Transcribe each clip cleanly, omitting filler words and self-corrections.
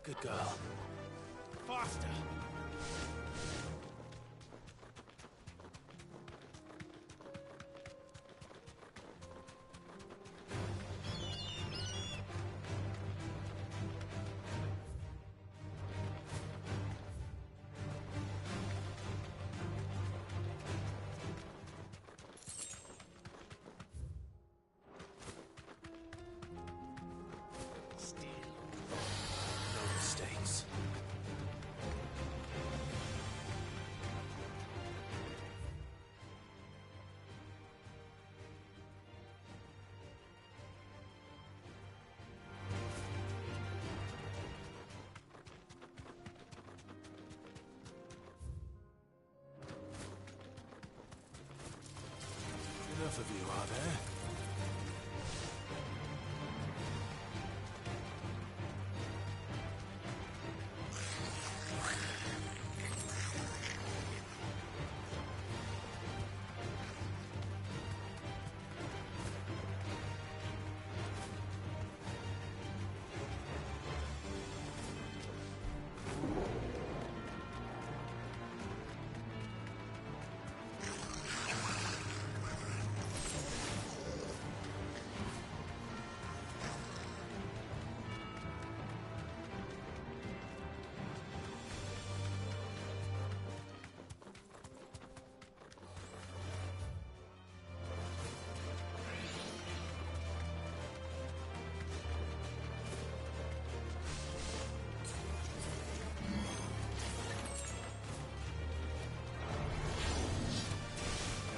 Good girl. Faster! No mistakes. Enough of you, are there?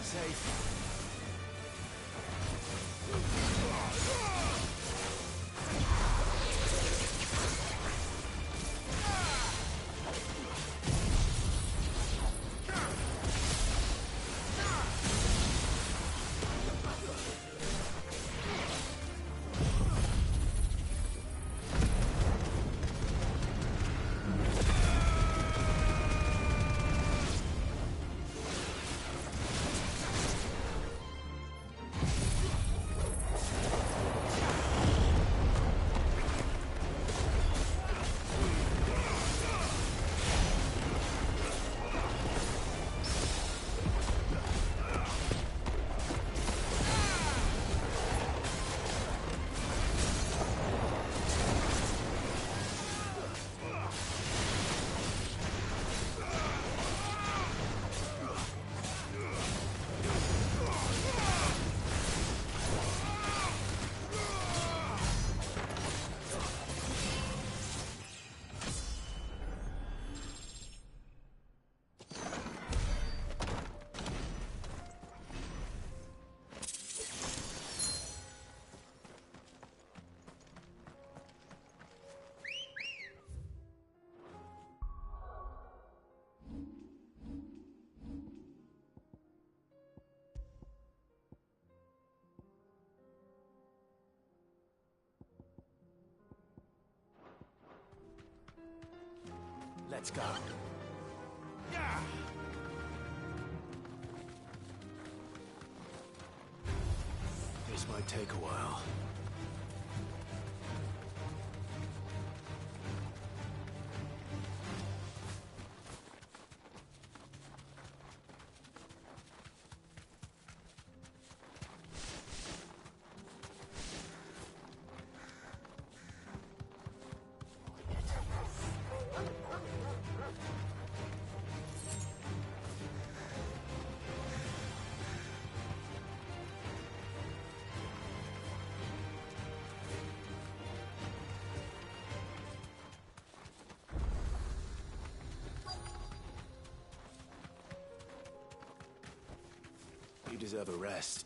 Safe. Let's go. Yeah! This might take a while. You deserve a rest.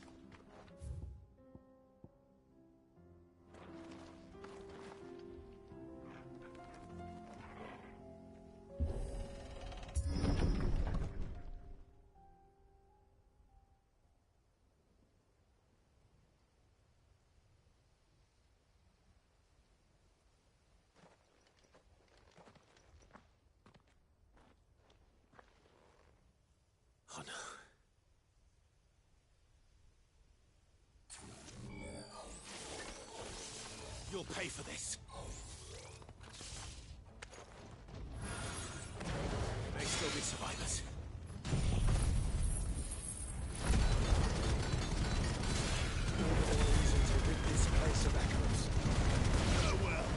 Oh no. You'll pay for this. still be survivors. All the more reason to rid this place of echoes. Farewell.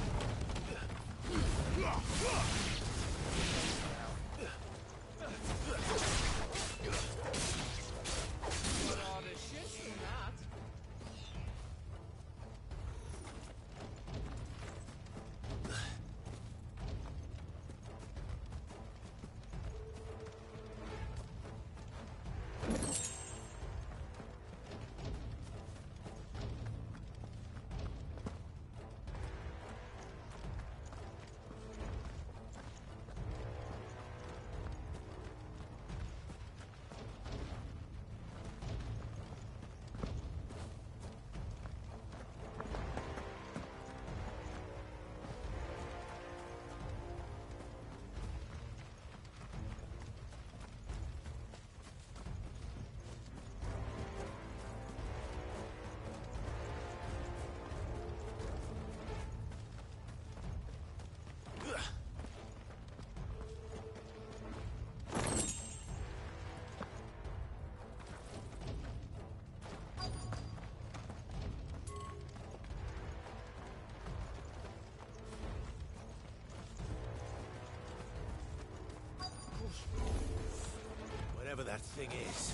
Whatever that thing is,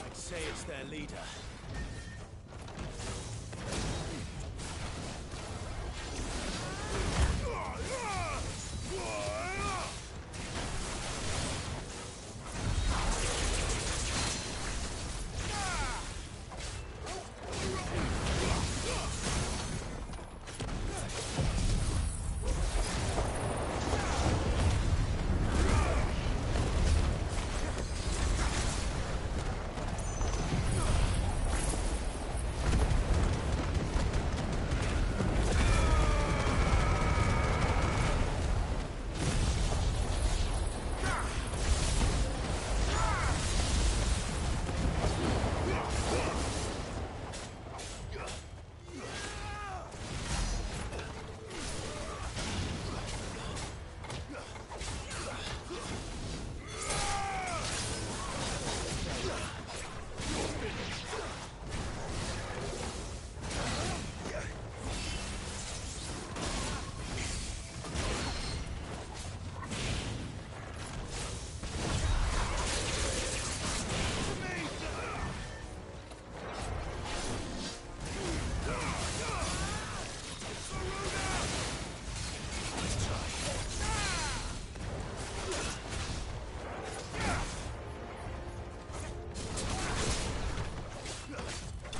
I'd say it's their leader.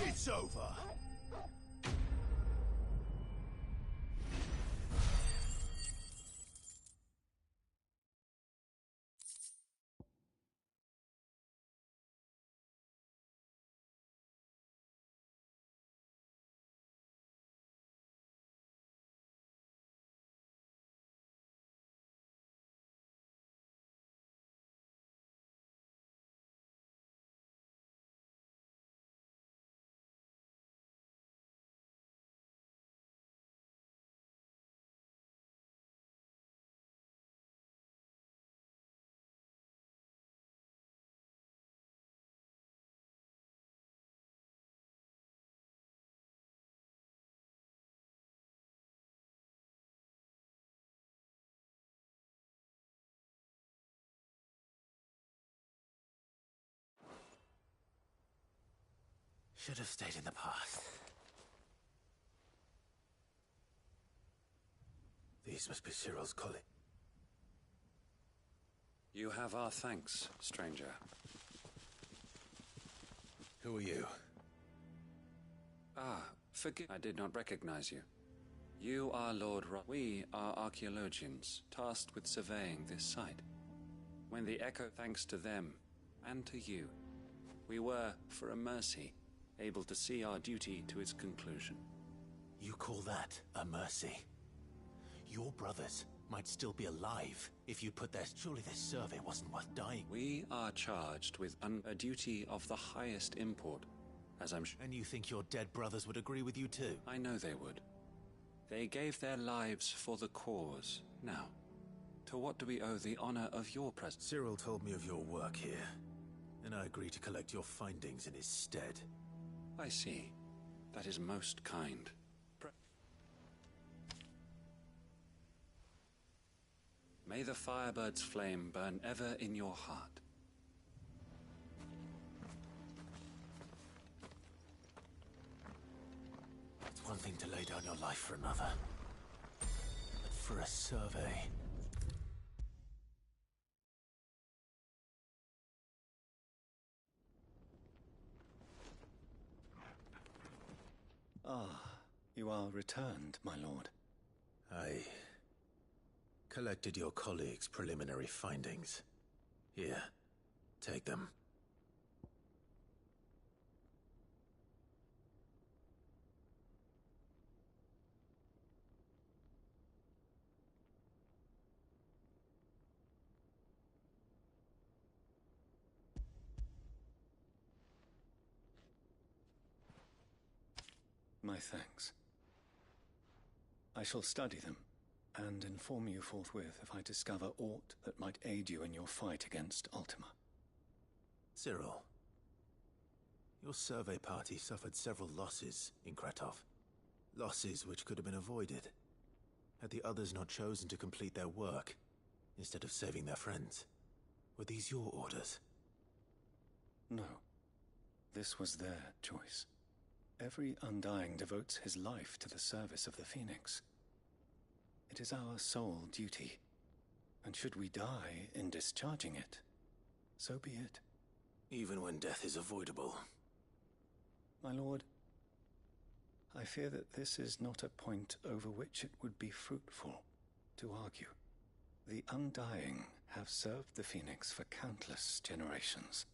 It's over. Should have stayed in the path. These must be Cyril's colleagues. You have our thanks, stranger. Who are you? Ah, forgive. I did not recognize you. You are Lord Ro. We are archaeologians, tasked with surveying this site. When the Echo, thanks to them, and to you, we were, for a mercy, able to see our duty to its conclusion. You call that a mercy? Your brothers might still be alive if you put their... Surely this survey wasn't worth dying. We are charged with a duty of the highest import, as I'm sure. And you think your dead brothers would agree with you too? I know they would. They gave their lives for the cause. Now, To what do we owe the honor of your presence? Cyril told me of your work here, and I agreed to collect your findings in his stead. I see. That is most kind. May the Firebird's flame burn ever in your heart. It's one thing to lay down your life for another, but for a survey... Ah, you are returned, my lord. I collected your colleagues' preliminary findings. Here, take them. My thanks. I shall study them, and inform you forthwith if I discover aught that might aid you in your fight against Ultima. Cyril, your survey party suffered several losses in Kretov. Losses which could have been avoided, had the others not chosen to complete their work, instead of saving their friends. Were these your orders? No. This was their choice. Every Undying devotes his life to the service of the Phoenix. It is our sole duty, and should we die in discharging it, so be it. Even when death is avoidable. My lord, I fear that this is not a point over which it would be fruitful to argue. The Undying have served the Phoenix for countless generations,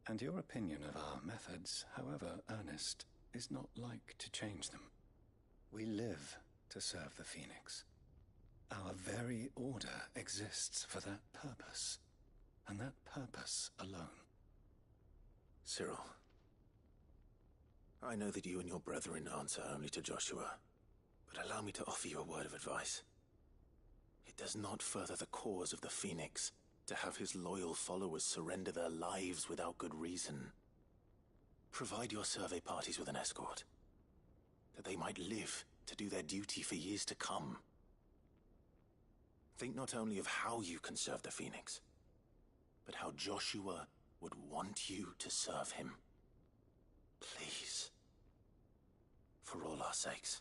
and your opinion of our methods, however earnest, is not like to change them. We live to serve the Phoenix. Our very order exists for that purpose, and that purpose alone. Cyril, I know that you and your brethren answer only to Joshua, but allow me to offer you a word of advice. It does not further the cause of the Phoenix to have his loyal followers surrender their lives without good reason. Provide your survey parties with an escort, that they might live to do their duty for years to come. Think not only of how you can serve the Phoenix, but how Joshua would want you to serve him. Please. For all our sakes.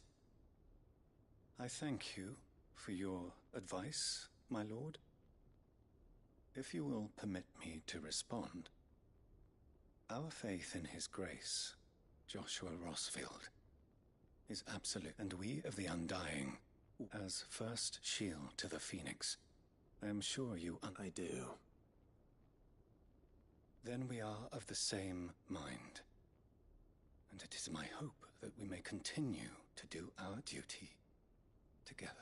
I thank you for your advice, my lord. If you will permit me to respond, our faith in his grace, Joshua Rosfield, is absolute, and we of the Undying, as first shield to the Phoenix, I am sure you I do. Then we are of the same mind, and it is my hope that we may continue to do our duty together.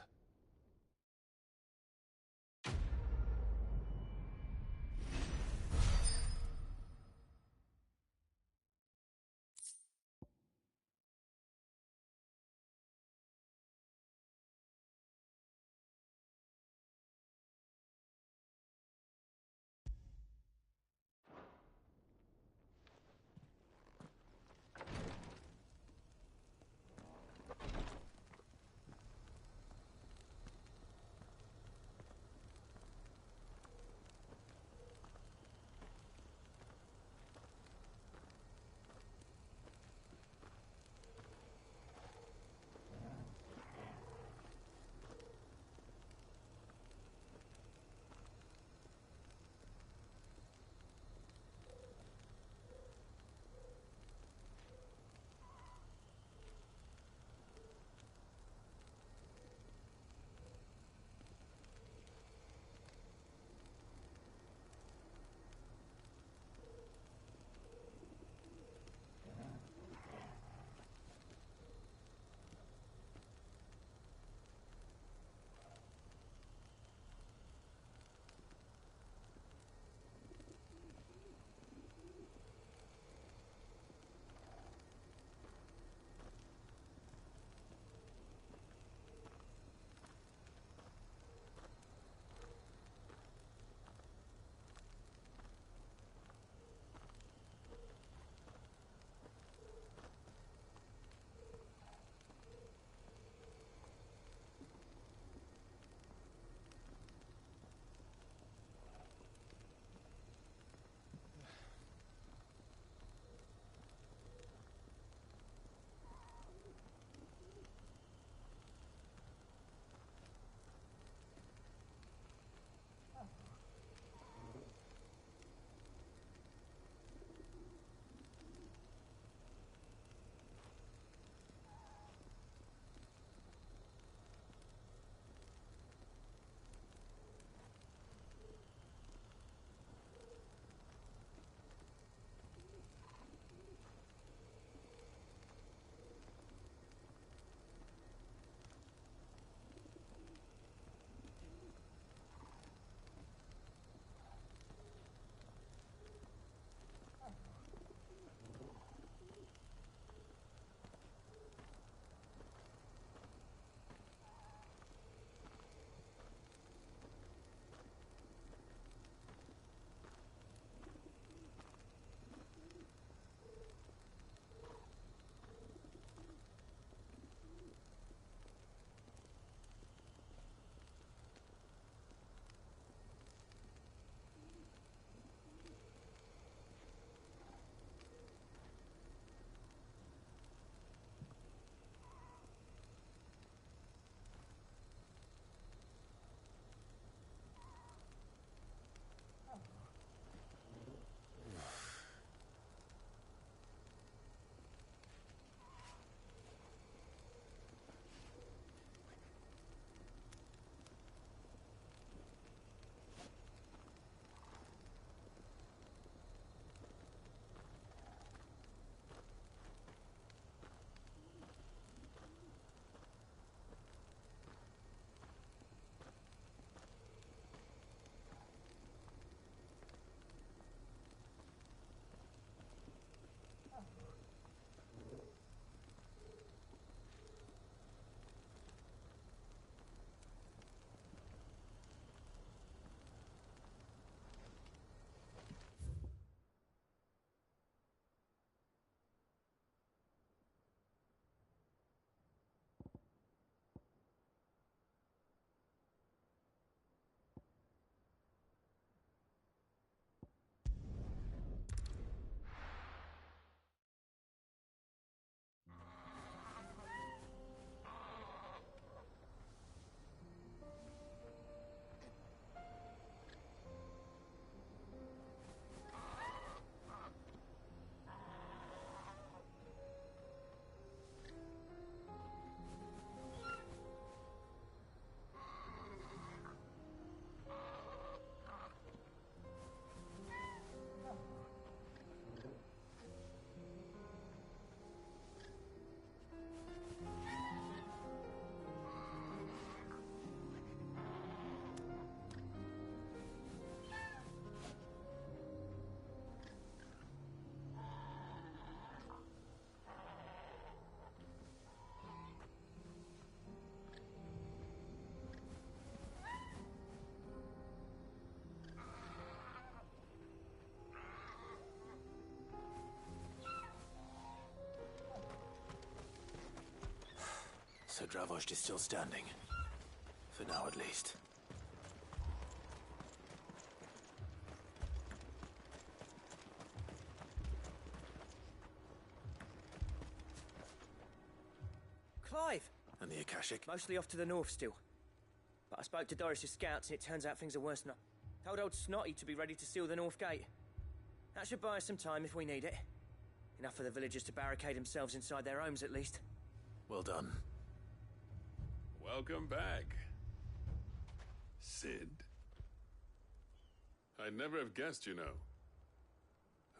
So Dravost is still standing. For now, at least. Clive! And the Akashic? Mostly off to the north still. But I spoke to Doris's scouts and it turns out things are worse now. Told old Snotty to be ready to seal the north gate. That should buy us some time if we need it. Enough for the villagers to barricade themselves inside their homes at least. Well done. Welcome back, Cid. I'd never have guessed, you know.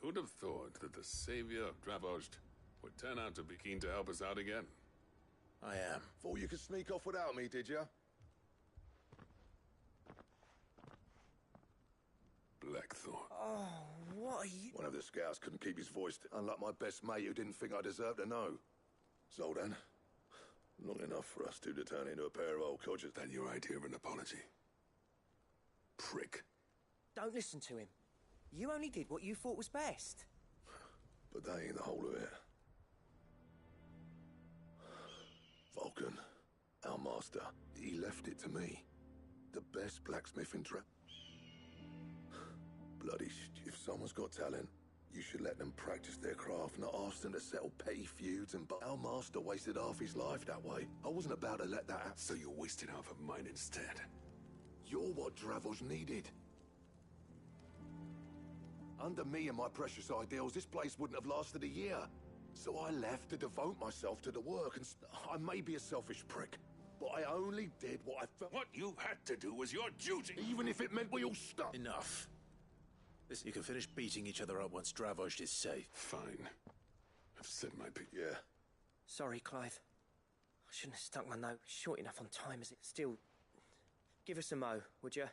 Who'd have thought that the savior of Dravost would turn out to be keen to help us out again? I am. Thought you could sneak off without me, did you? Blackthorn. Oh, what are you... One of the scouts couldn't keep his voice, unlike my best mate who didn't think I deserved to know. Zoldan, long enough for us two to turn into a pair of old codgers. That your idea of an apology? Prick. Don't listen to him. You only did what you thought was best. But that ain't the whole of it. Vulcan, our master, he left it to me. The best blacksmith in Bloody if someone's got talent, you should let them practice their craft, not ask them to settle petty feuds but our master wasted half his life that way. I wasn't about to let that happen. So you wasted half of mine instead. You're what Dravost needed. Under me and my precious ideals, this place wouldn't have lasted a year. So I left to devote myself to the work, and I may be a selfish prick, but I only did what I felt. What you had to do was your duty. Even if it meant we all stuck. Enough. Listen, you can finish beating each other up once Dravost is safe. Fine. I've said my piece. Yeah. Sorry, Clive. I shouldn't have stuck my note short enough on time as it still... Give us a mo, would you?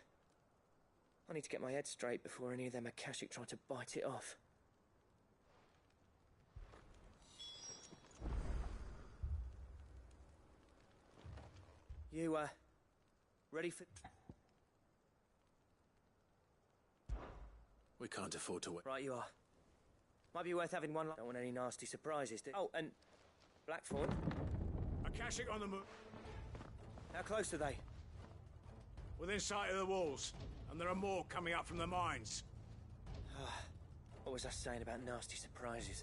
I need to get my head straight before any of them Akashic try to bite it off. You, ready for... We can't afford to wait. Right, you are. Might be worth having one... Don't want any nasty surprises, do... Oh, and... Blackthorn? Akashic on the move. How close are they? Within sight of the walls. And there are more coming up from the mines. What was I saying about nasty surprises?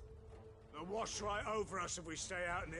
They'll wash right over us if we stay out in the...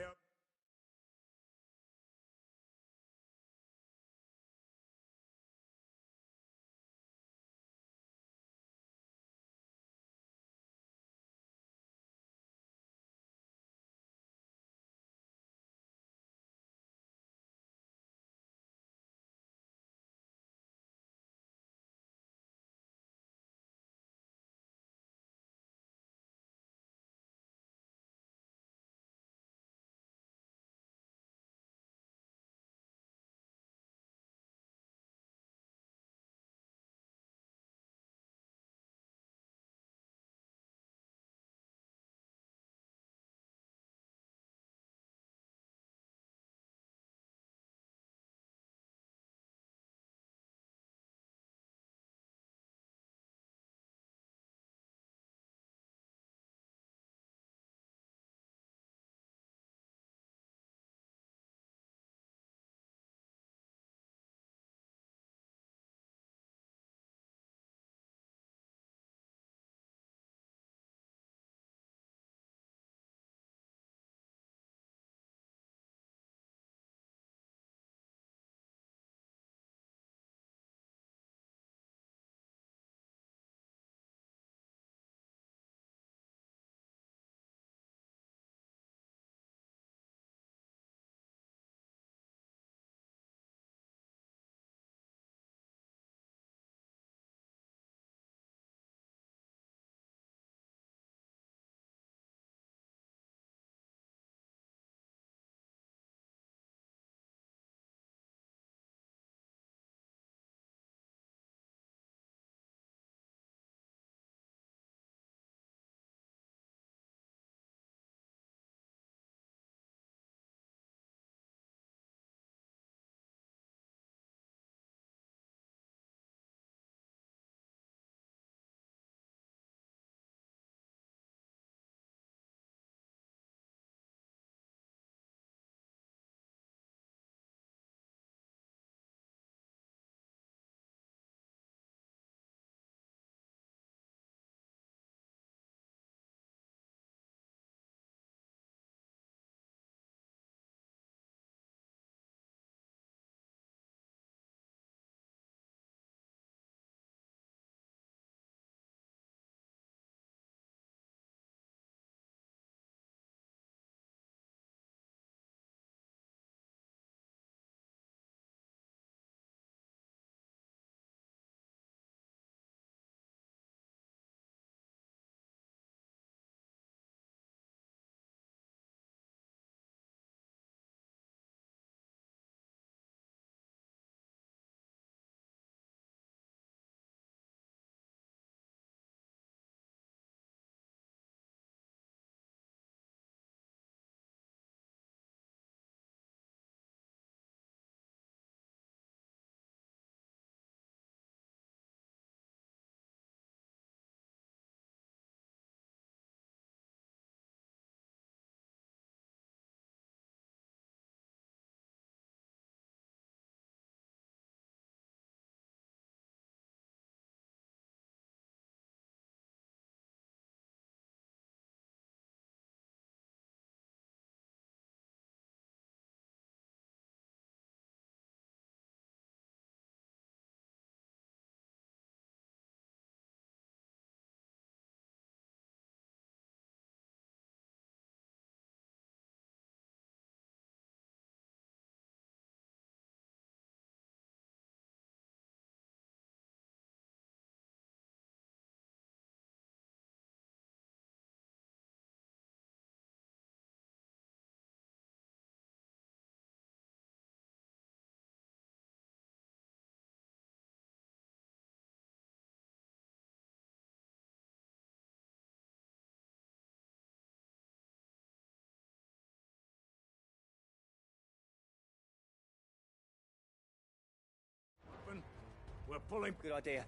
pull him. Good idea.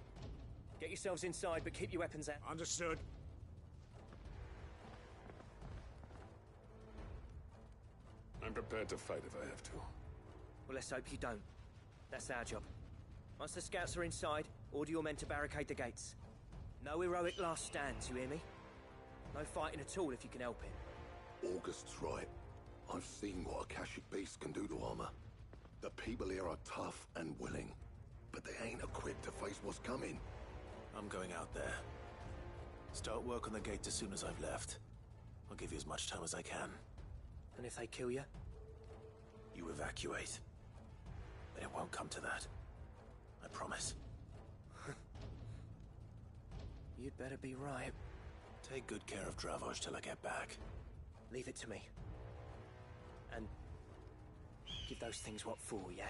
Get yourselves inside, but keep your weapons out. Understood. I'm prepared to fight if I have to. Well, let's hope you don't. That's our job. Once the scouts are inside, order your men to barricade the gates. No heroic last stands, you hear me? No fighting at all if you can help it. August's right. I've seen what Akashic beasts can do to armor. The people here are tough and willing, but they ain't equipped to face what's coming. I'm going out there. Start work on the gate as soon as I've left. I'll give you as much time as I can. And if they kill you? You evacuate. But it won't come to that. I promise. You'd better be right. Take good care of Dravoj till I get back. Leave it to me. And give those things what for, yeah?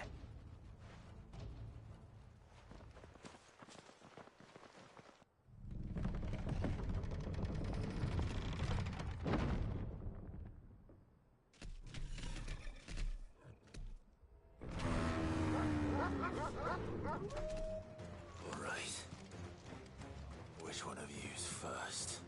All right. Which one of you's first?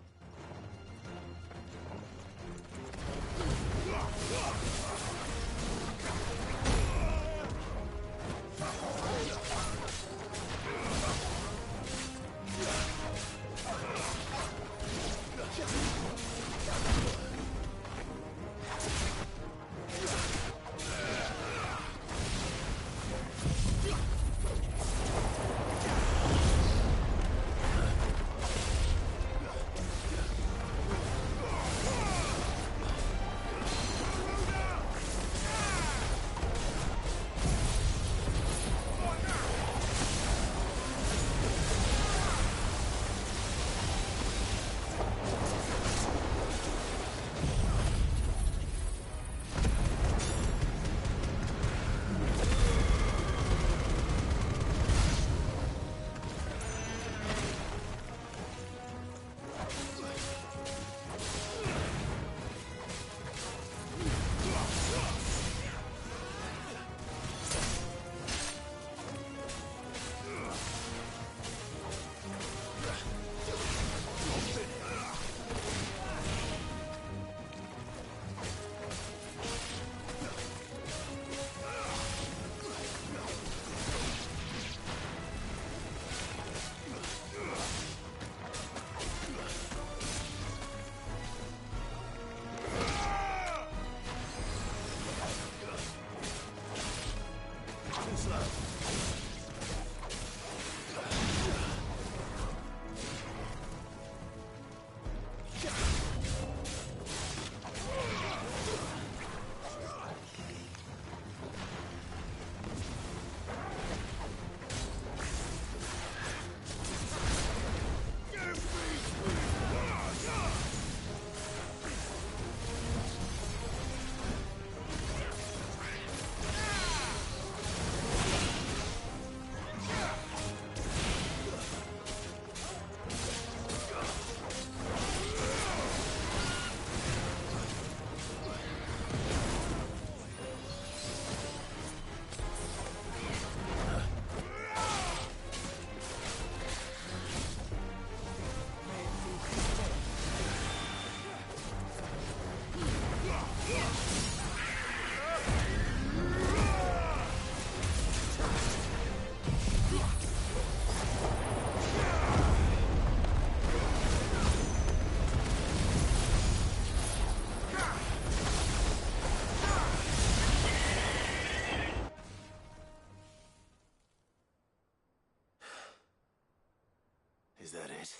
Is that it?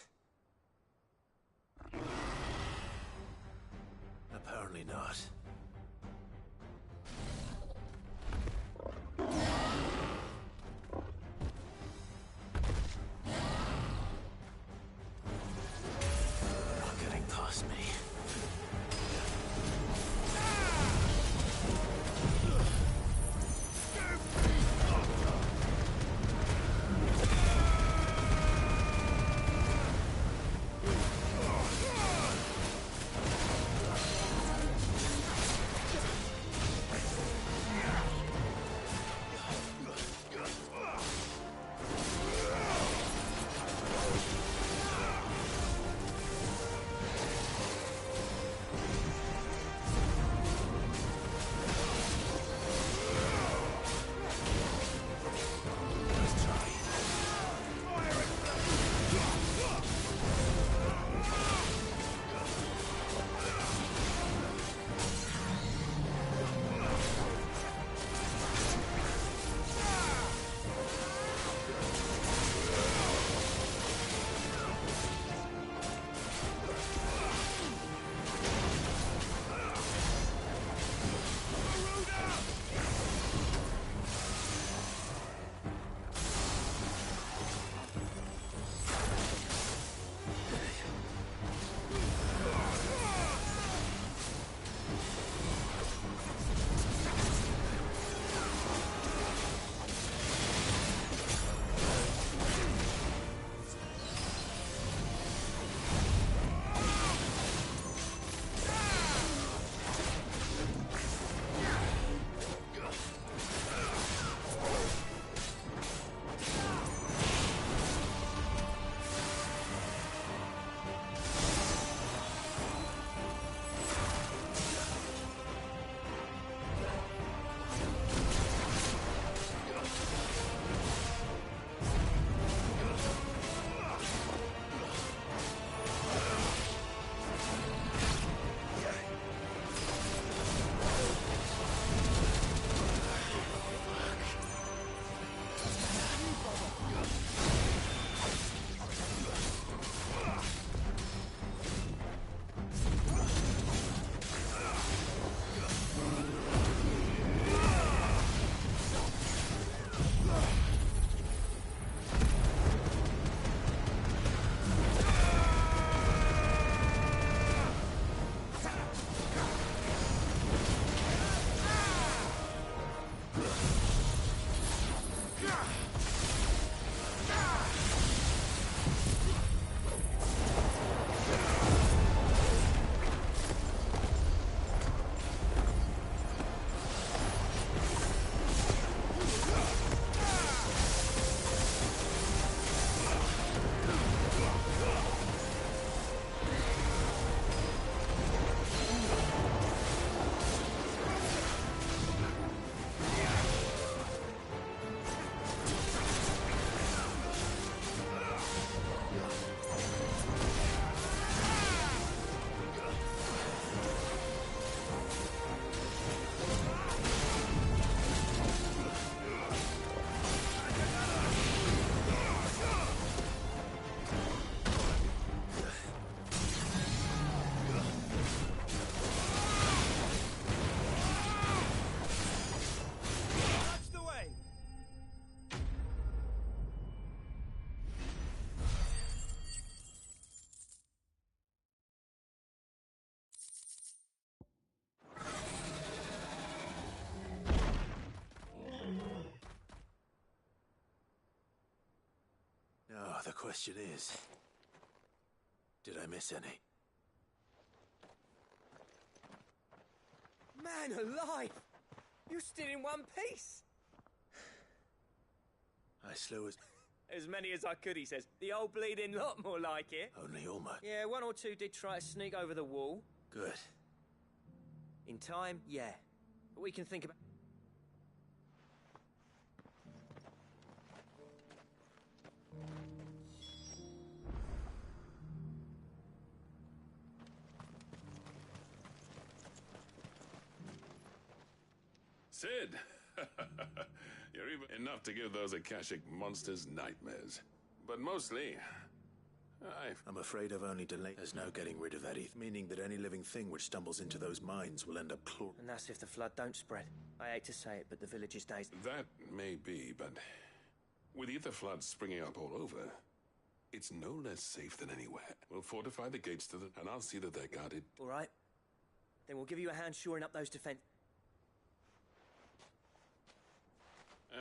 Apparently not. Not getting past me. question is, did I miss any? Man alive! You're still in one piece! I slew As many as I could, he says. The old bleeding lot, more like it. only almost. Yeah, one or two did try to sneak over the wall. Good. In time, yeah. But we can think about... Sid! You're even enough to give those Akashic monsters nightmares. But mostly, I'm afraid I've only delayed. There's no getting rid of that ether, meaning that any living thing which stumbles into those mines will end up And that's if the flood don't spread. I hate to say it, but the village is dazed. That may be, but with ether floods springing up all over, it's no less safe than anywhere. We'll fortify the gates to and I'll see that they're guarded. All right. Then we'll give you a hand shoring up those defense...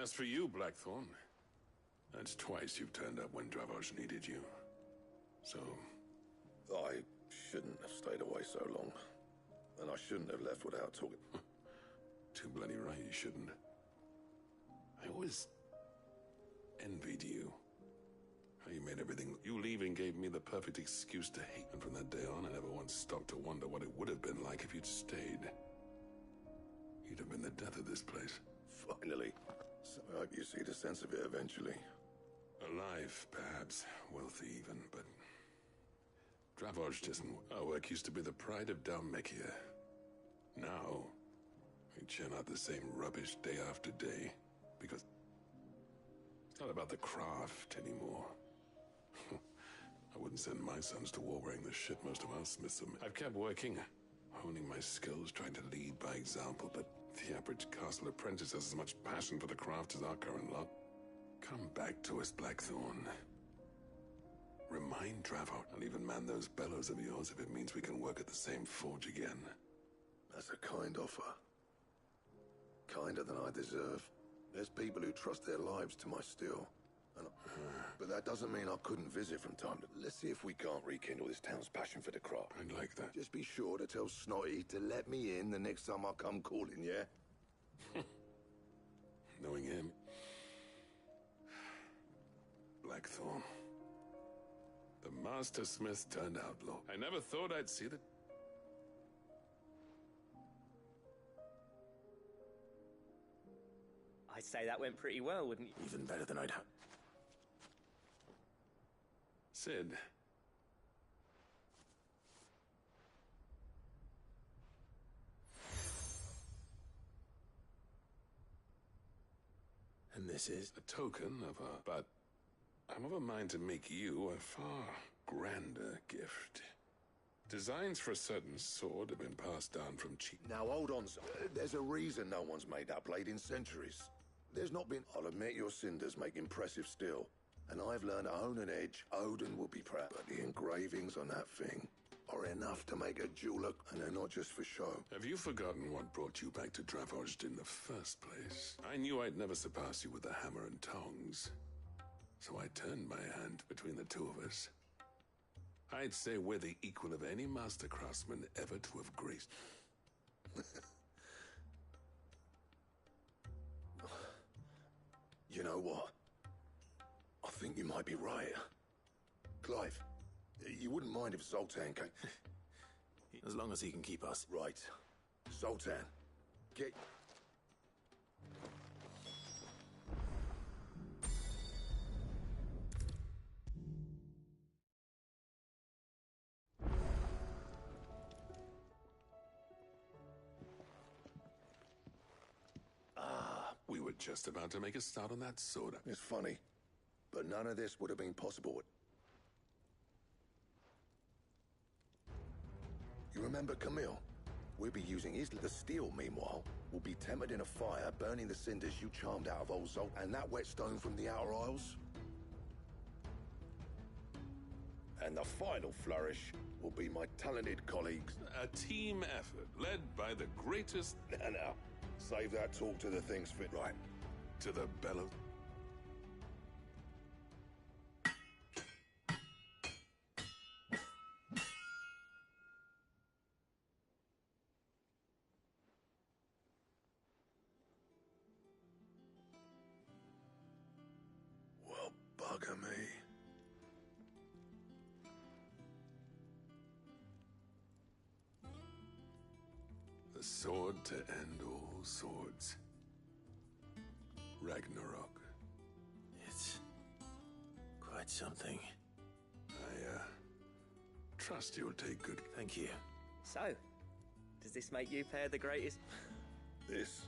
As for you, Blackthorn, that's twice you've turned up when Dravos needed you. So... I shouldn't have stayed away so long. And I shouldn't have left without talking. Too bloody right you shouldn't. I always envied you. How you made everything... You leaving gave me the perfect excuse to hate. And from that day on, I never once stopped to wonder what it would have been like if you'd stayed. You'd have been the death of this place. Finally. So I hope you see the sense of it eventually. Alive, perhaps. Wealthy even, but... Dravos isn't... Our work used to be the pride of Dhalmekia. Now, we churn out the same rubbish day after day, because... It's not about the craft anymore. I wouldn't send my sons to war wearing the shit most of our smiths are. I've kept working, honing my skills, trying to lead by example, but the average castle apprentice has as much passion for the craft as our current lot. Come back to us, Blackthorn. Remind Dravos. I'll even man those bellows of yours if it means we can work at the same forge again. That's a kind offer. Kinder than I deserve. There's people who trust their lives to my steel. And but that doesn't mean I couldn't visit from time to... Let's see if we can't rekindle this town's passion for the craft. I'd like that. Just be sure to tell Snotty to let me in the next time I come calling, yeah? Knowing him... Blackthorn. The Master Smith turned outlaw. I never thought I'd see the... I'd say that went pretty well, wouldn't you? Even better than I'd have. Sid. And this is? A token of a... But I'm of a mind to make you a far grander gift. Designs for a certain sword have been passed down from chief... Now hold on, son. There's a reason no one's made that blade in centuries. There's not been... I'll admit your cinders make impressive steel. And I've learned to hone an edge. Odin will be proud. But the engravings on that thing are enough to make a jeweler, and they're not just for show. Have you forgotten what brought you back to Dravos in the first place? I knew I'd never surpass you with the hammer and tongs. So I turned my hand between the two of us. I'd say we're the equal of any master craftsman ever to have graced. You know what? I think you might be right. Clive, you wouldn't mind if Zoltan came... As long as he can keep us. Right. Zoltan, get... We were just about to make a start on that soda. It's funny, but none of this would have been possible. You remember Camille? We'll be using his... The steel, meanwhile, will be tempered in a fire, burning the cinders you charmed out of old Zolt, and that whetstone from the Outer Isles. And the final flourish will be my talented colleagues. A team effort, led by the greatest... Now, save that talk to the things fit. Right. To the bellows. sword to end all swords. Ragnarok. It's quite something. I trust you'll take good... Thank you. So, does this make you pair the greatest? This?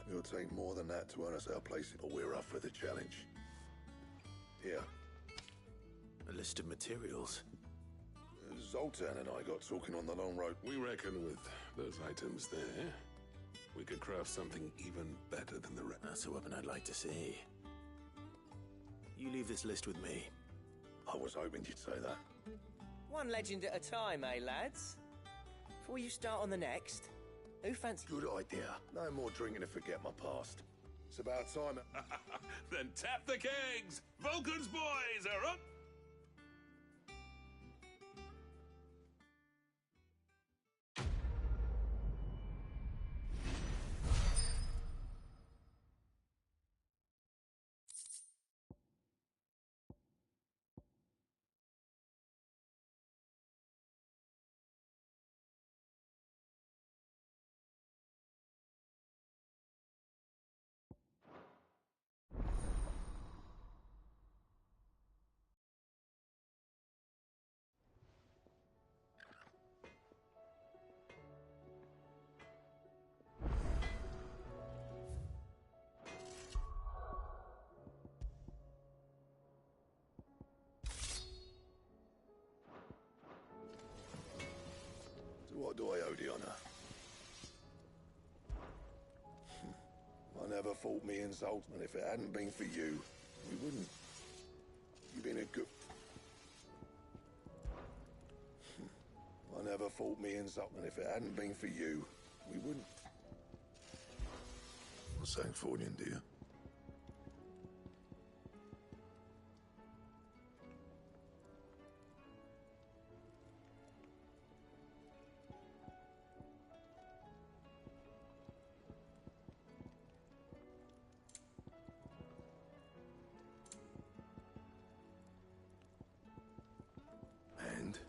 It'll take more than that to earn us our place, but we're up for the challenge. Here. A list of materials. Zoltan and I got talking on the long road. We reckon with those items there, we could craft something even better than the rest. That's a weapon I'd like to see. You leave this list with me. I was hoping you'd say that. One legend at a time, eh, lads? Before you start on the next, who fancy... Good idea. No more drinking to forget my past. It's about time... Then tap the kegs! Vulcan's boys are up! What do I owe the honor? I never thought me and Zolt, and if it hadn't been for you, we wouldn't. You've been a good... I never thought me and Zolt, and if it hadn't been for you, we wouldn't. What's that for you, dear? And?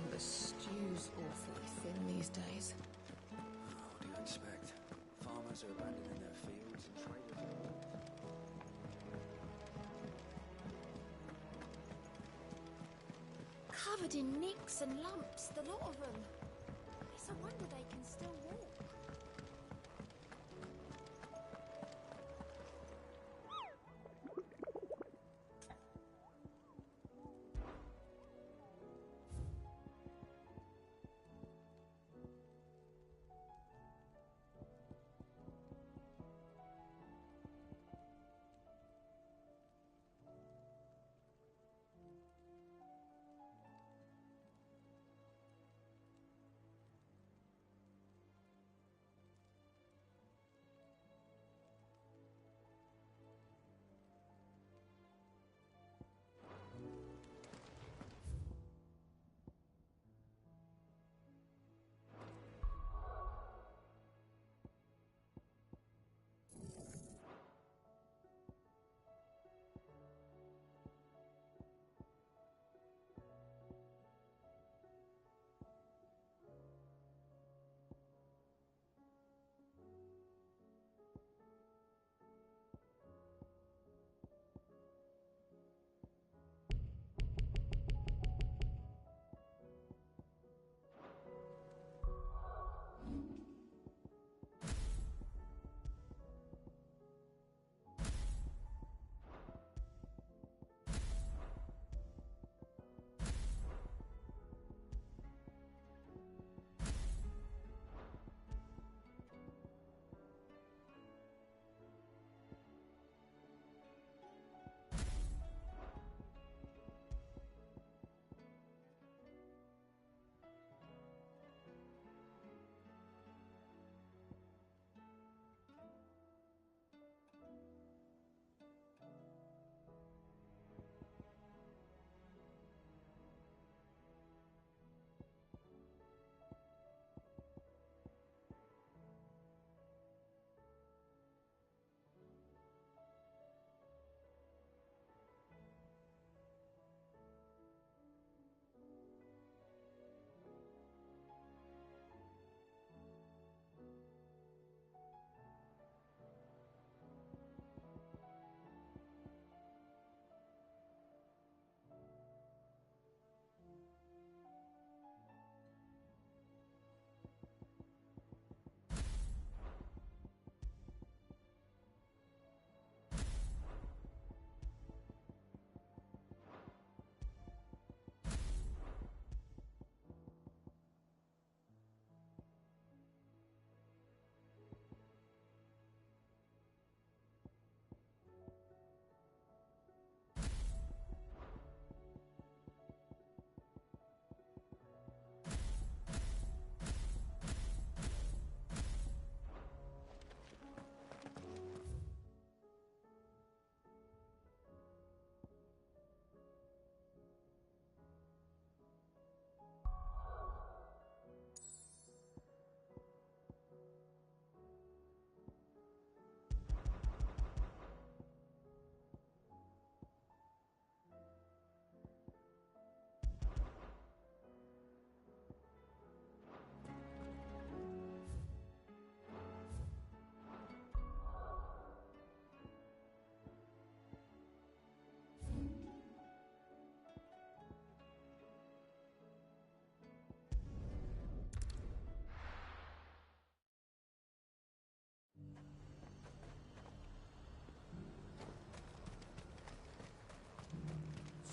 The stew's awfully thin these days. What do you expect? Farmers are abandoning their fields and traders... Covered in nicks and lumps, the lot of them. It's a wonder they can still walk.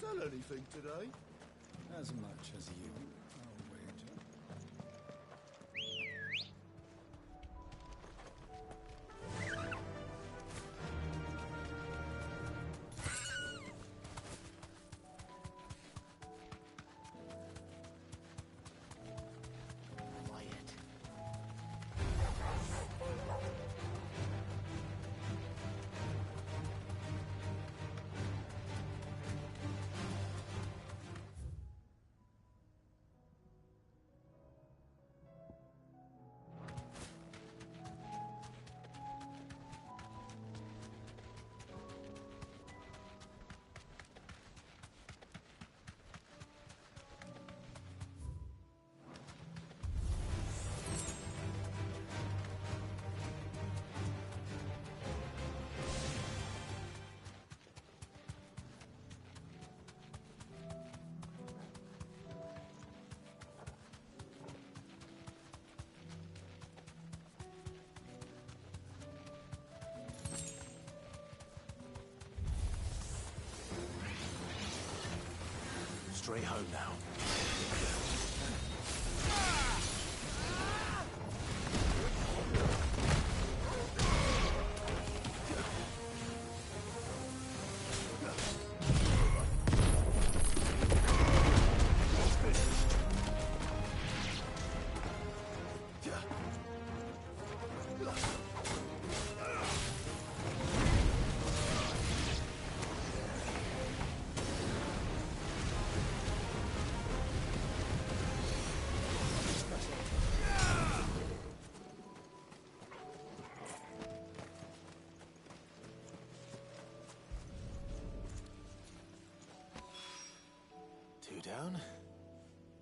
Sell anything today? As much as you, I'll wager. Stray home now. Two down,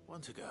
one to go.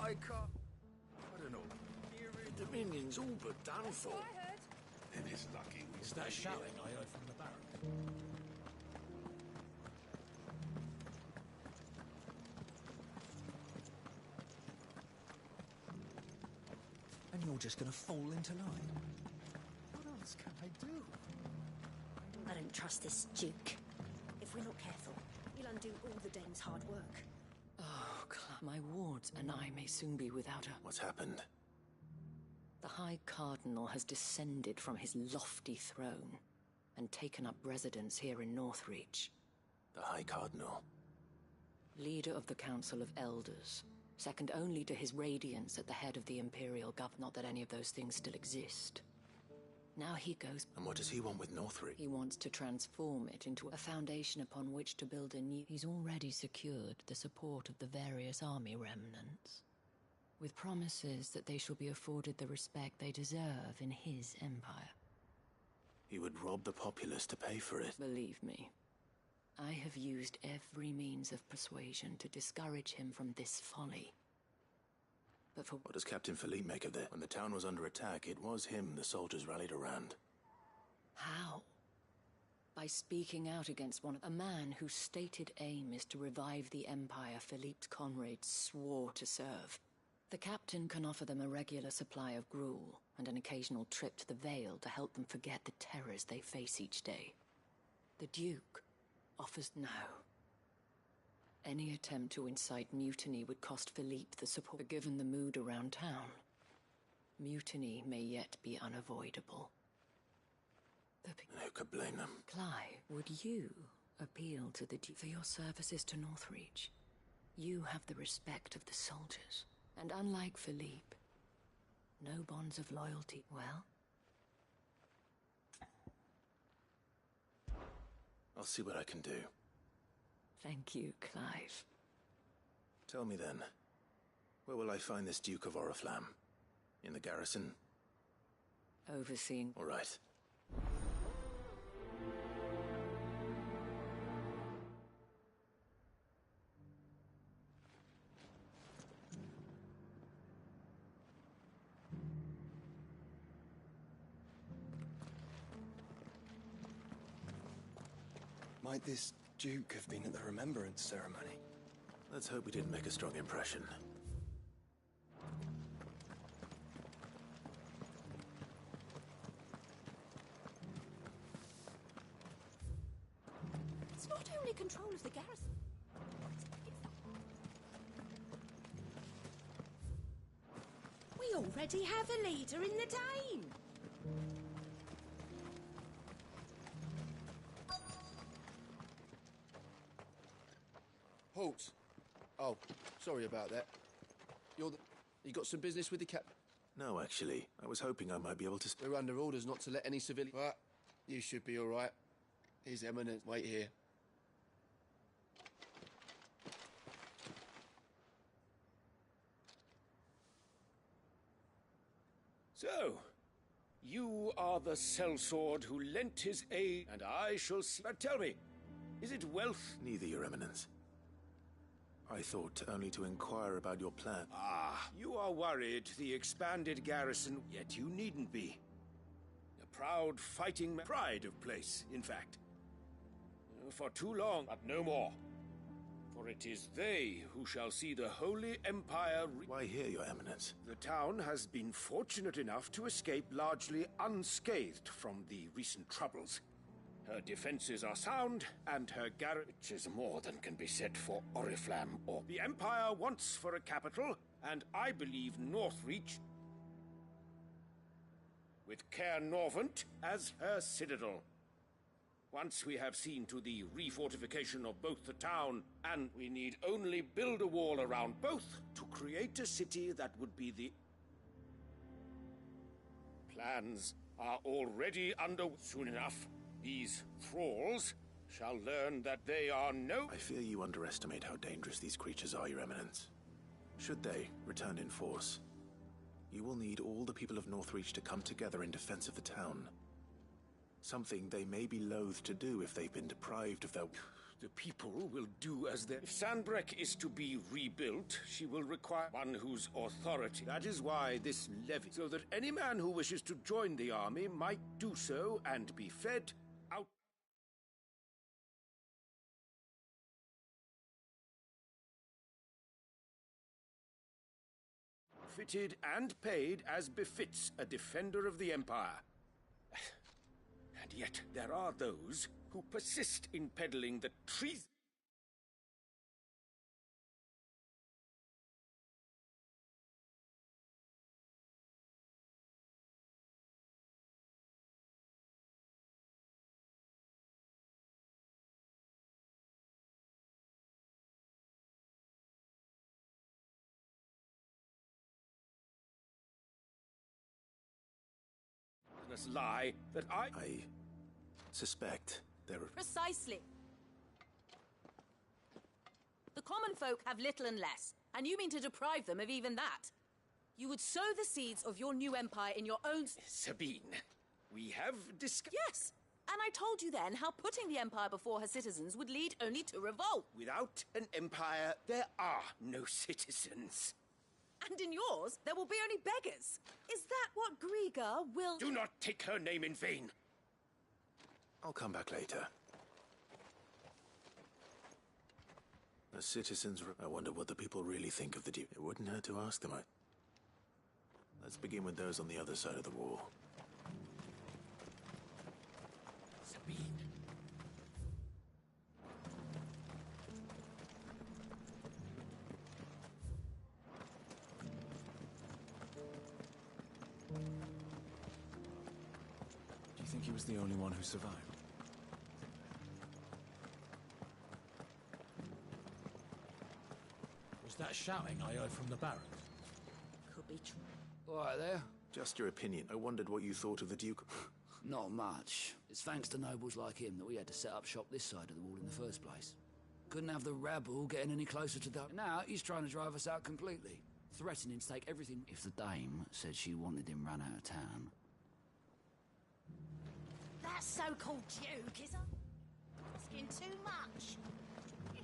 High Card. I don't know. The Dominion's all but done for. And it's lucky we It's that stayed here. shouting I heard from the barrack. And you're just gonna fall into line. What else can I do? I don't trust this Duke. If we're not careful, he'll undo all the dame's hard work. Oh, my wards and I may soon be without her. What's happened? The High Cardinal has descended from his lofty throne and taken up residence here in Northreach. The High Cardinal. Leader of the Council of Elders, second only to his Radiance at the head of the Imperial Government. Not that any of those things still exist. Now he goes... And what does he want with Northreach? He wants to transform it into a foundation upon which to build a new... He's already secured the support of the various army remnants, with promises that they shall be afforded the respect they deserve in his empire. He would rob the populace to pay for it. Believe me, I have used every means of persuasion to discourage him from this folly. But for... What does Captain Philippe make of that? When the town was under attack, it was him the soldiers rallied around. How? By speaking out against a man whose stated aim is to revive the empire Philippe's comrades swore to serve. The captain can offer them a regular supply of gruel and an occasional trip to the Vale to help them forget the terrors they face each day. The Duke offers no. Any attempt to incite mutiny would cost Philippe the support. But given the mood around town, mutiny may yet be unavoidable. Who could blame them? Clive, would you appeal to the Duke for your services to Northreach? You have the respect of the soldiers, and unlike Philippe, no bonds of loyalty. Well? I'll see what I can do. Thank you, Clive. Tell me then, where will I find this Duke of Oriflamme? In the garrison? Overseeing... All right. Might this Duke have been at the Remembrance ceremony? Let's hope we didn't make a strong impression. It's not only control of the garrison. We already have a leader in the Dane. Halt. Oh, sorry about that. You got some business with the cap... No, actually. I was hoping I might be able to... We're under orders not to let any civilian... But you should be all right. His Eminence, wait here. So, you are the sellsword who lent his aid, and I shall see... But tell me, is it wealth? Neither, Your Eminence. I thought only to inquire about your plan. Ah, you are worried the expanded garrison, yet you needn't be. A proud fighting pride of place, in fact. For too long, but no more. For it is they who shall see the Holy Empire... Why here, Your Eminence? The town has been fortunate enough to escape largely unscathed from the recent troubles. Her defenses are sound, and her garrison, which is more than can be said for Oriflamme or... The Empire wants for a capital, and I believe Northreach, with Caer Norvent as her citadel. Once we have seen to the refortification of both the town, and we need only build a wall around both to create a city that would be the... Plans are already under... Soon enough, these thralls shall learn that they are no... I fear you underestimate how dangerous these creatures are, Your Eminence. Should they return in force, you will need all the people of Northreach to come together in defense of the town. Something they may be loath to do if they've been deprived of their... The people will do as they... If Sanbreque is to be rebuilt, she will require one whose authority... That is why this levy... So that any man who wishes to join the army might do so and be fed out... Fitted and paid as befits a defender of the Empire. And yet there are those who persist in peddling the treason. Lie that I suspect there are... Precisely. The common folk have little and less, and you mean to deprive them of even that. You would sow the seeds of your new empire in your own... Sabine, we have discussed... Yes, and I told you then how putting the empire before her citizens would lead only to revolt. Without an empire, there are no citizens. And in yours, there will be only beggars. Is that what Griga will... Do not take her name in vain. I'll come back later. The citizens... I wonder what the people really think of the Duke. It wouldn't hurt to ask them. Let's begin with those on the other side of the wall. Sabine. Do you think he was the only one who survived? Was that shouting I heard from the barracks? Could be true. All right there. Just your opinion. I wondered what you thought of the Duke. Not much. It's thanks to nobles like him that we had to set up shop this side of the wall in the first place. Couldn't have the rabble getting any closer to that. Now he's trying to drive us out completely, threatening to take everything. If the dame said she wanted him run out of town... That so-called Duke is asking too much.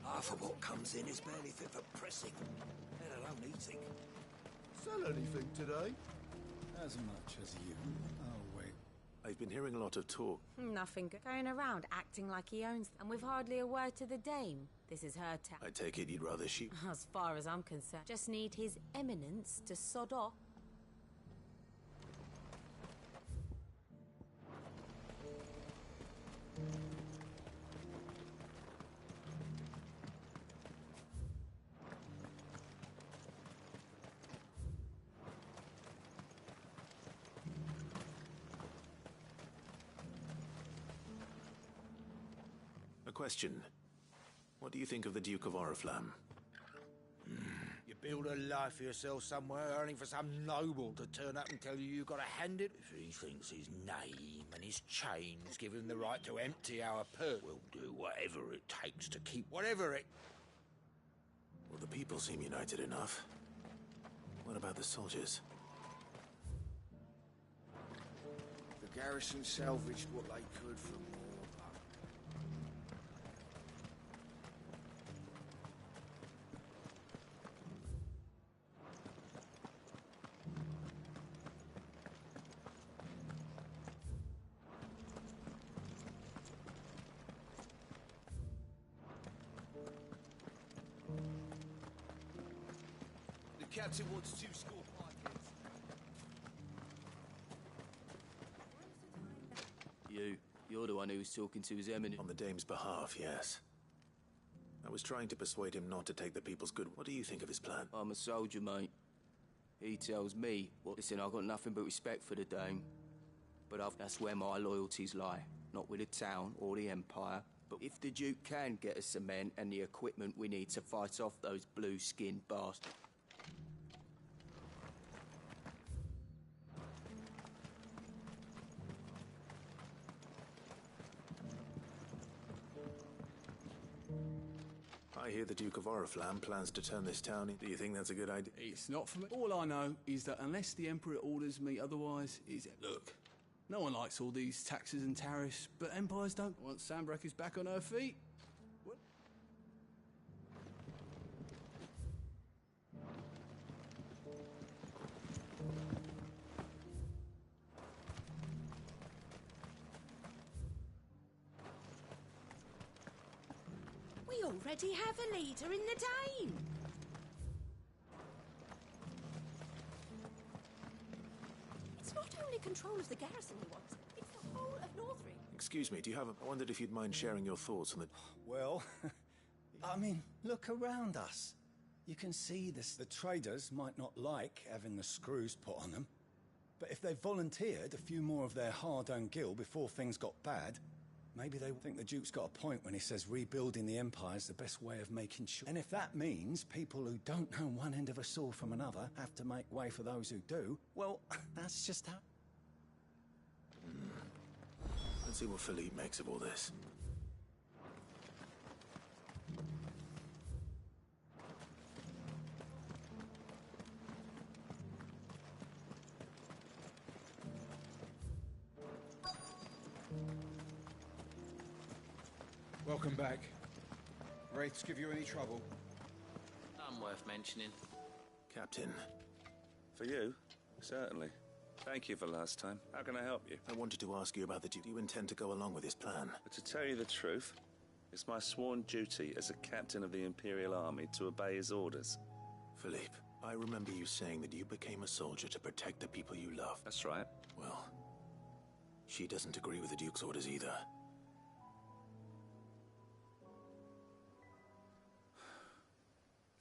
Half of what comes in is barely fit for pressing, let alone eating. Sell anything today? As much as you. Oh, wait. I've been hearing a lot of talk. Nothing good. Going around acting like he owns them, and with hardly a word to the dame. This is her town. I take it you'd rather she... As far as I'm concerned. Just need his eminence to sod off. Question. What do you think of the Duke of Oriflamme? You build a life for yourself somewhere, earning for some noble to turn up and tell you got to hand it? If he thinks his name and his chains give him the right to empty our purse, we'll do whatever it takes to keep whatever it... Well, the people seem united enough. What about the soldiers? The garrison salvaged what they could from war. The captain wants 2 score pockets. You're the one who was talking to his eminence. On the dame's behalf, yes. I was trying to persuade him not to take the people's good. What do you think of his plan? I'm a soldier, mate. He tells me, well, listen, I've got nothing but respect for the dame. But that's where my loyalties lie. Not with the town or the Empire. But if the Duke can get us cement and the equipment we need to fight off those blue-skinned bastards... I hear the Duke of Oriflamme plans to turn this town in. Do you think that's a good idea? It's not for me. All I know is that unless the Emperor orders me otherwise, look, no one likes all these taxes and tariffs, but empires don't. Once Sanbreque is back on her feet... What? We already have a leader in the Dame. It's not only control of the garrison he wants, it's the whole of Northrend. Excuse me, do you have I wondered if you'd mind sharing your thoughts on the... Well, I mean, look around us. You can see this. The traders might not like having the screws put on them, but if they volunteered a few more of their hard-earned gil before things got bad, maybe they think the Duke's got a point when he says rebuilding the Empire's the best way of making sure. And if that means people who don't know one end of a sword from another have to make way for those who do, well, that's just how... Let's see what Philippe makes of all this. Welcome back. Wraiths give you any trouble? None worth mentioning. Captain. For you? Certainly. Thank you for last time. How can I help you? I wanted to ask you about the Duke. Do you intend to go along with his plan? But to tell you the truth, it's my sworn duty as a captain of the Imperial Army to obey his orders. Philippe, I remember you saying that you became a soldier to protect the people you love. That's right. Well, she doesn't agree with the Duke's orders either.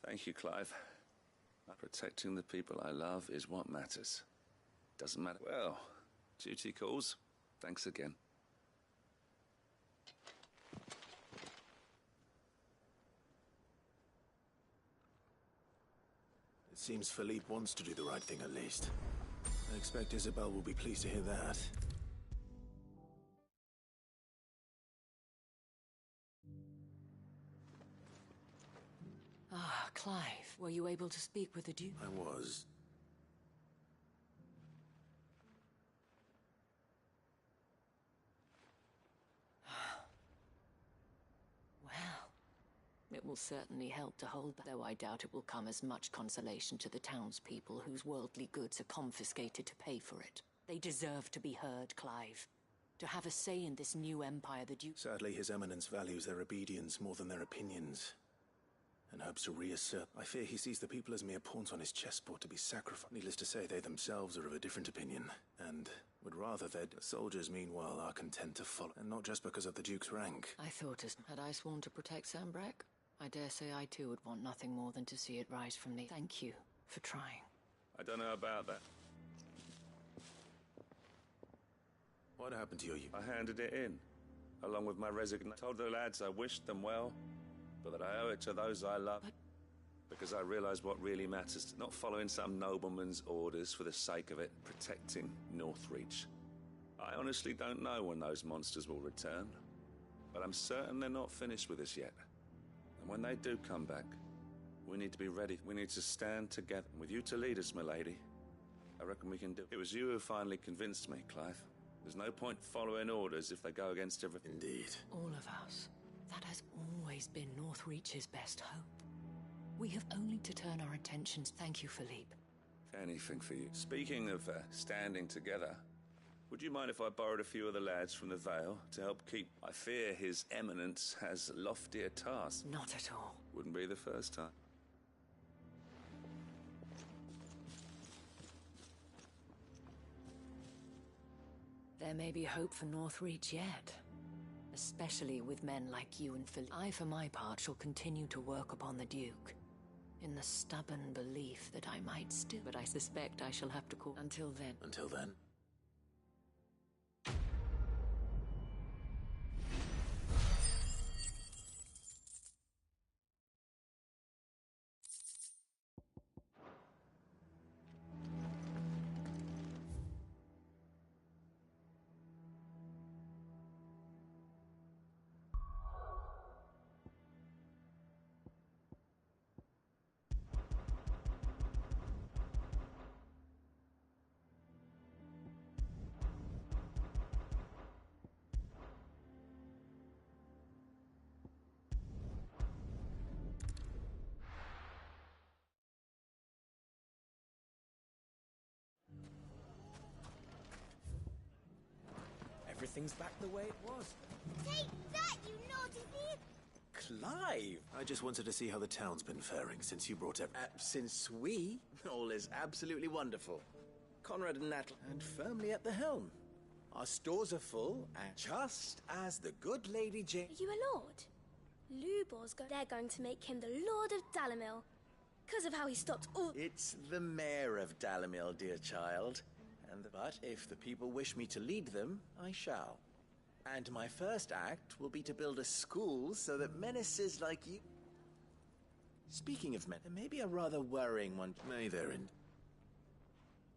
Thank you, Clive. Protecting the people I love is what matters. Doesn't matter. Well, duty calls. Thanks again. It seems Philippe wants to do the right thing at least. I expect Isabel will be pleased to hear that. Ah, Clive, were you able to speak with the Duke? I was. Well, it will certainly help to hold back, though I doubt it will come as much consolation to the townspeople whose worldly goods are confiscated to pay for it. They deserve to be heard, Clive. To have a say in this new empire the Duke... Sadly, His Eminence values their obedience more than their opinions, and hopes to reassert. I fear he sees the people as mere pawns on his chessboard to be sacrificed. Needless to say, they themselves are of a different opinion, and would rather that soldiers, meanwhile, are content to follow. And not just because of the Duke's rank. I thought as... Had I sworn to protect Sambrack? I dare say I too would want nothing more than to see it rise from the... Thank you for trying. I don't know about that. What happened to you? I handed it in, along with my resignation. Told the lads I wished them well, but that I owe it to those I love. Because I realised what really matters, not following some nobleman's orders for the sake of it, protecting Northreach. I honestly don't know when those monsters will return, but I'm certain they're not finished with us yet. And when they do come back, we need to be ready. We need to stand together. With you to lead us, milady, I reckon we can do it. It was you who finally convinced me, Clive. There's no point following orders if they go against everything. Indeed. All of us. That has always been Northreach's best hope. We have only to turn our attentions. Thank you, Philippe. Anything for you. Speaking of standing together, would you mind if I borrowed a few of the lads from the Vale to help keep... I fear His Eminence has loftier tasks. Not at all. Wouldn't be the first time. There may be hope for Northreach yet. Especially with men like you and Philippe. I, for my part, shall continue to work upon the Duke, in the stubborn belief that I might still... But I suspect I shall have to call... Until then. Until then? Everything's back the way it was. Take that, you naughty thief! Clive! I just wanted to see how the town's been faring since you brought Since all is absolutely wonderful. Conrad and Natalie, and firmly at the helm. Our stores are full, and just as the good Lady Jane... Are you a lord? They're going to make him the Lord of Dalimil, because of how he stopped all... It's the mayor of Dalimil, dear child. But if the people wish me to lead them, I shall. And my first act will be to build a school so that menaces like you... Speaking of men, there may be a rather worrying one. May there in...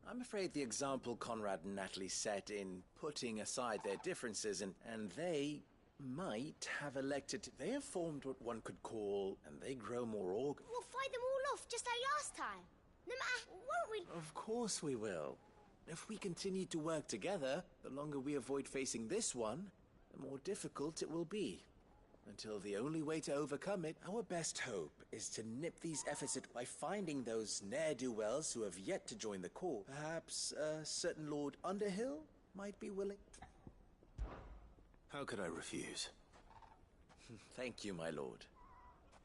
I'm afraid the example Conrad and Natalie set in putting aside their differences and they might have elected to... They have formed what one could call, and they grow more We'll fight them all off just like last time. No matter, won't we? Of course we will. If we continue to work together, the longer we avoid facing this one, the more difficult it will be. Until the only way to overcome it, our best hope is to nip these efforts by finding those ne'er-do-wells who have yet to join the corps. Perhaps a certain Lord Underhill might be willing. How could I refuse? Thank you, my lord.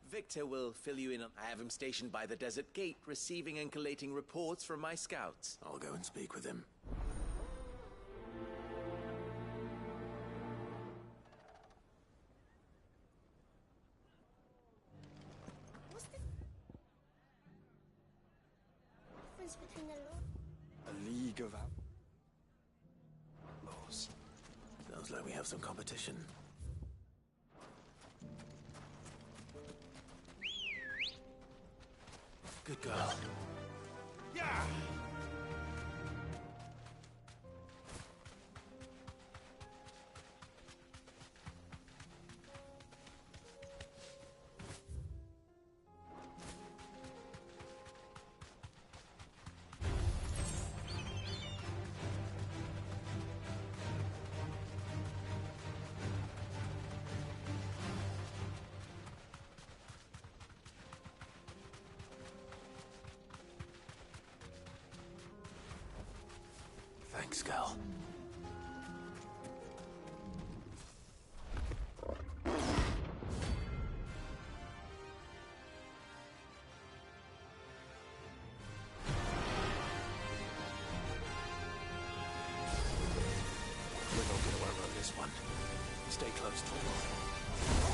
Victor will fill you in. I have him stationed by the desert gate, receiving and collating reports from my scouts. I'll go and speak with him. What's the difference between a lord? A league of outlaws. Sounds like we have some competition. Good girl. Yeah! Thanks, girl. We're not going to outrun this one. Stay close, Torvald.